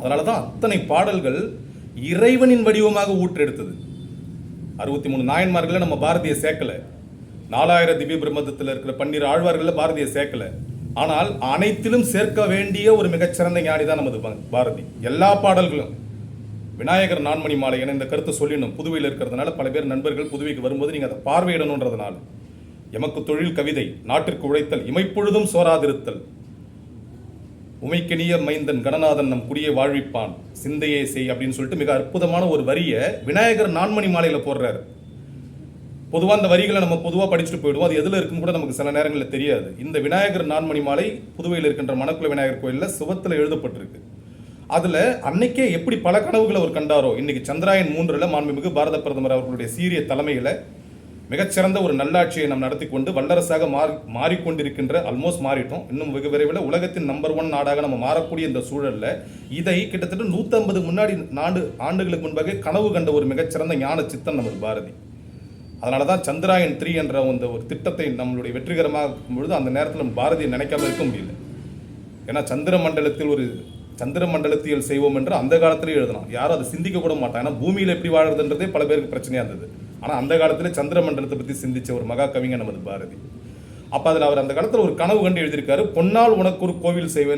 அதனால தான் அத்தனை பாடல்கள் இறைவனின் வடிவமாக ஊற்றெடுத்தது. 63 நாயன்மார்களை நம்ம பாரதிய சேர்க்கல, 4000 திவ்ய பிரபந்தத்தில் இருக்கிற 12 ஆழ்வார்களில் பாரதிய சேர்க்கல. ஆனால் அனைத்திலும் சேர்க்க வேண்டிய ஒரு மிகச்சிறந்த ஞானி தான் நமது பாரதி. எல்லா பாடல்களும் விநாயகர் நான்மணி மாலை என இந்த கருத்தை சொல்லிடணும். புதுவையில் இருக்கிறதுனால பல பேர் நண்பர்கள் புதுவைக்கு வரும்போது நீங்கள் அதை பார்வையிடணுன்றதுனால. எமக்கு தொழில் கவிதை, நாட்டிற்கு உழைத்தல், இமைப்பொழுதும் சோராதிருத்தல், உமைக்கெனிய மைந்தன் கணநாதன் நம் குடியை வாழ்விப்பான், சிந்தையே செய் அப்படின்னு சொல்லிட்டு மிக அற்புதமான ஒரு வரியை விநாயகர் நான்மணி மாலையில் போடுறாரு. பொதுவாக அந்த வரிகளை நம்ம பொதுவாக படிச்சுட்டு போயிடுவோம். அது எதில் இருக்குன்னு கூட நமக்கு சில நேரங்களில் தெரியாது. இந்த விநாயகர் நான்மணி மாலை புதுவையில் இருக்கின்ற மணக்குள விநாயகர் கோயிலில் சுவத்தில் எழுதப்பட்டிருக்கு. அதில் அன்னைக்கே எப்படி பல கனவுகளை அவர் கண்டாரோ, இன்னைக்கு சந்திராயன் 3 மாண்புமிகு பாரத பிரதமர் அவர்களுடைய சீரிய தலைமையில் மிகச்சிறந்த ஒரு நல்லாட்சியை நாம் நடத்தி கொண்டு வல்லரசாக மாறிக்கொண்டிருக்கின்ற, ஆல்மோஸ்ட் மாறிட்டோம், இன்னும் வெகு விரைவில் உலகத்தின் நம்பர் 1 நாடாக நம்ம மாறக்கூடிய இந்த சூழலில் இதை கிட்டத்தட்ட 150 ஆண்டுகளுக்கு முன்பாக கனவு கண்ட ஒரு மிகச்சிறந்த ஞான சித்தன் நமது பாரதி. அதனால தான் சந்திராயன் 3 என்ற அந்த ஒரு திட்டத்தை நம்மளுடைய வெற்றிகரமாக இருக்கும் பொழுது அந்த நேரத்தில் நம்ம பாரதியை நினைக்காம இருக்க முடியல. ஏன்னா சந்திர மண்டலத்தியல் செய்வோம் என்று அந்த காலத்திலே எழுதலாம். யாரும் அதை சிந்திக்க கூட மாட்டாங்க. ஏன்னா பூமியில் எப்படி வாழறதுன்றதே பல பேருக்கு பிரச்சனையாக இருந்தது. ஆனால் அந்த காலத்தில் சந்திர மண்டலத்தை பற்றி சிந்திச்ச ஒரு மகா கவிஞர் நமது பாரதி. அப்போ அதில் அவர் அந்த காலத்தில் ஒரு கனவு கண்டு எழுதியிருக்காரு, பொன்னால் உனக்கு ஒரு கோவில் செய்வேன்.